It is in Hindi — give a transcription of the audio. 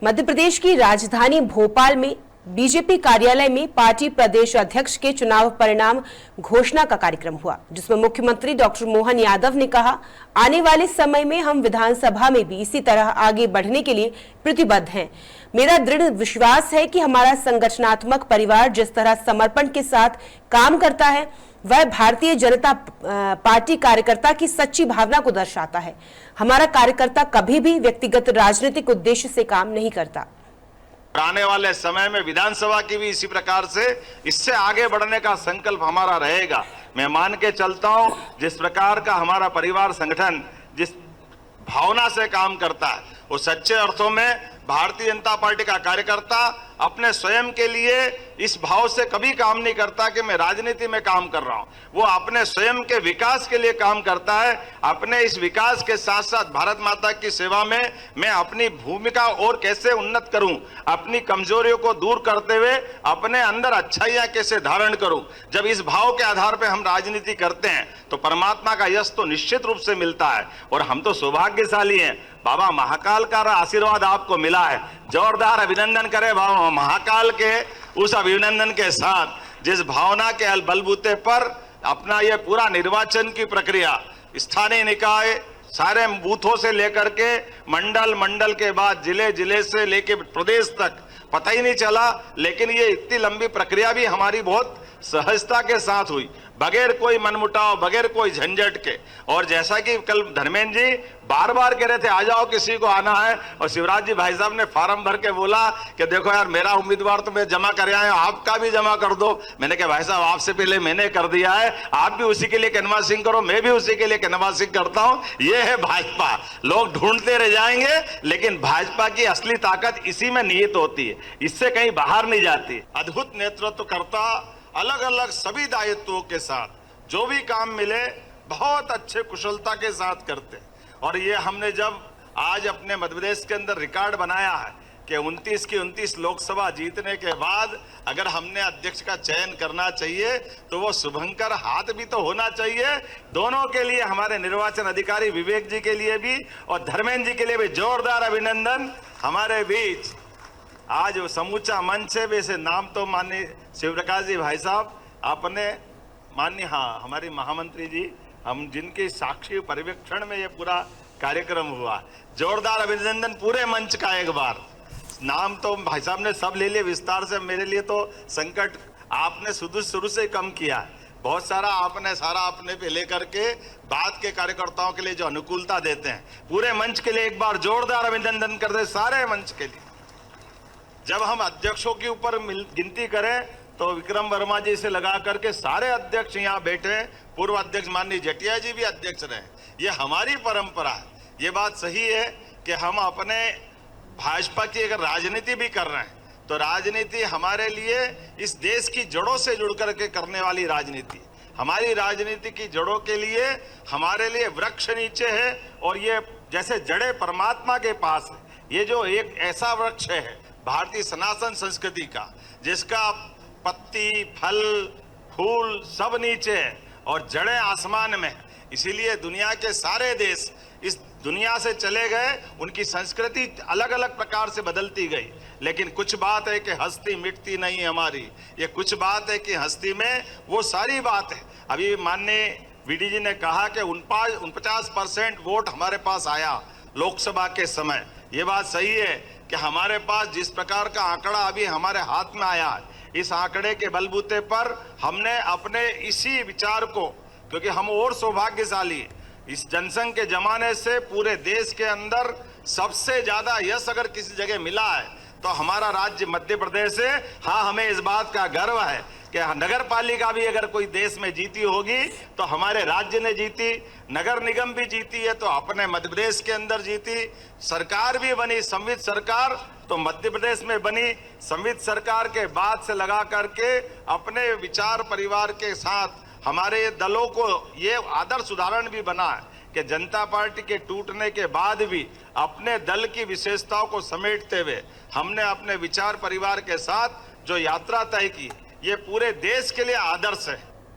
मध्य प्रदेश की राजधानी भोपाल में बीजेपी कार्यालय में पार्टी प्रदेश अध्यक्ष के चुनाव परिणाम घोषणा का कार्यक्रम हुआ, जिसमें मुख्यमंत्री डॉक्टर मोहन यादव ने कहा, आने वाले समय में हम विधानसभा में भी इसी तरह आगे बढ़ने के लिए प्रतिबद्ध हैं। मेरा दृढ़ विश्वास है कि हमारा संगठनात्मक परिवार जिस तरह समर्पण के साथ काम करता है, वह भारतीय जनता पार्टी कार्यकर्ता की सच्ची भावना को दर्शाता है। हमारा कार्यकर्ता कभी भी व्यक्तिगत राजनीतिक उद्देश्य से काम नहीं करता। आने वाले समय में विधानसभा की भी इसी प्रकार से इससे आगे बढ़ने का संकल्प हमारा रहेगा। मैं मान के चलता हूं, जिस प्रकार का हमारा परिवार संगठन जिस भावना से काम करता है, वो सच्चे अर्थों में भारतीय जनता पार्टी का कार्यकर्ता अपने स्वयं के लिए इस भाव से कभी काम नहीं करता कि मैं राजनीति में काम कर रहा हूं। वो अपने स्वयं के विकास के लिए काम करता है। अपने इस विकास के साथ साथ भारत माता की सेवा में मैं अपनी भूमिका और कैसे उन्नत करूं, अपनी कमजोरियों को दूर करते हुए अपने अंदर अच्छाइयां कैसे धारण करूं। जब इस भाव के आधार पर हम राजनीति करते हैं तो परमात्मा का यश तो निश्चित रूप से मिलता है। और हम तो सौभाग्यशाली हैं, बाबा महाकाल का आशीर्वाद आपको मिला है। जोरदार अभिनंदन करें बाबा महाकाल के उस अभिनंदन के साथ, जिस भावना के बलबूते पर अपना यह पूरा निर्वाचन की प्रक्रिया स्थानीय निकाय सारे बूथों से लेकर के मंडल के बाद जिले से लेके प्रदेश तक पता ही नहीं चला। लेकिन ये इतनी लंबी प्रक्रिया भी हमारी बहुत सहजता के साथ हुई, बगैर कोई मनमुटाव, बगैर कोई झंझट के। और जैसा कि कल धर्मेंद्र जी बार बार कह रहे थे, आ जाओ किसी को आना है, और शिवराज जी भाई साहब ने फार्म भर के बोला कि देखो यार, मेरा उम्मीदवार तो मैं जमा कर आया हूं, आपका भी जमा कर दो। मैंने कहा भाई साहब, आपसे पहले मैंने कर दिया है, आप भी उसी के लिए कैनवासिंग करो, मैं भी उसी के लिए कैनवासिंग करता हूं। ये है भाजपा। लोग ढूंढते रह जाएंगे, लेकिन भाजपा की असली ताकत इसी में निहित होती है, इससे कहीं बाहर नहीं जाती। अद्भुत नेतृत्व करता, अलग अलग सभी दायित्वों के साथ जो भी काम मिले बहुत अच्छे कुशलता के साथ करते। और ये हमने जब आज अपने मध्य प्रदेश के अंदर रिकॉर्ड बनाया है कि 29 की 29 लोकसभा जीतने के बाद अगर हमने अध्यक्ष का चयन करना चाहिए तो वो शुभंकर हाथ भी तो होना चाहिए। दोनों के लिए, हमारे निर्वाचन अधिकारी विवेक जी के लिए भी और धर्मेंद्र जी के लिए भी जोरदार अभिनंदन। हमारे बीच आज वो समूचा मंच है, वैसे नाम तो माननीय शिवप्रकाश जी भाई साहब आपने, माननीय हमारी महामंत्री जी, हम जिनके साक्षी पर्यवेक्षण में ये पूरा कार्यक्रम हुआ। जोरदार अभिनंदन पूरे मंच का। एक बार नाम तो भाई साहब ने सब ले लिए विस्तार से, मेरे लिए तो संकट आपने शुरू से कम किया है। बहुत सारा आपने अपने पे लेकर के बात के कार्यकर्ताओं के लिए जो अनुकूलता देते हैं, पूरे मंच के लिए एक बार जोरदार अभिनंदन करते, सारे मंच के लिए। जब हम अध्यक्षों के ऊपर गिनती करें तो विक्रम वर्मा जी से लगा करके सारे अध्यक्ष यहाँ बैठे, पूर्व अध्यक्ष माननीय जटिया जी भी अध्यक्ष रहे। ये हमारी परंपरा है। ये बात सही है कि हम अपने भाजपा की अगर राजनीति भी कर रहे हैं तो राजनीति हमारे लिए इस देश की जड़ों से जुड़ करके करने वाली राजनीति। हमारी राजनीति की जड़ों के लिए हमारे लिए वृक्ष नीचे है, और ये जैसे जड़ें परमात्मा के पास है, ये जो एक ऐसा वृक्ष है भारतीय सनातन संस्कृति का, जिसका पत्ती, फल, फूल सब नीचे है और जड़ें आसमान में है। इसीलिए दुनिया के सारे देश इस दुनिया से चले गए, उनकी संस्कृति अलग अलग प्रकार से बदलती गई, लेकिन कुछ बात है कि हस्ती मिटती नहीं हमारी। ये कुछ बात है कि हस्ती में वो सारी बात है। अभी माननीय वीडी जी ने कहा कि 49% वोट हमारे पास आया लोकसभा के समय। ये बात सही है कि हमारे पास जिस प्रकार का आंकड़ा अभी हमारे हाथ में आया है, इस आंकड़े के बलबूते पर हमने अपने इसी विचार को, क्योंकि हम और सौभाग्यशाली, इस जनसंघ के जमाने से पूरे देश के अंदर सबसे ज्यादा यश अगर किसी जगह मिला है तो हमारा राज्य मध्य प्रदेश है। हाँ, हमें इस बात का गर्व है कि नगर पालिका भी अगर कोई देश में जीती होगी तो हमारे राज्य ने जीती, नगर निगम भी जीती है तो अपने मध्य प्रदेश के अंदर जीती, सरकार भी बनी संवित सरकार तो मध्य प्रदेश में बनी। संवित सरकार के बाद से लगा करके अपने विचार परिवार के साथ हमारे दलों को ये आदर्श उदाहरण भी बना है कि जनता पार्टी के टूटने के बाद भी अपने दल की विशेषताओं को समेटते हुए हमने अपने विचार परिवार के साथ जो यात्रा तय की, ये पूरे देश के लिए आदर्श है।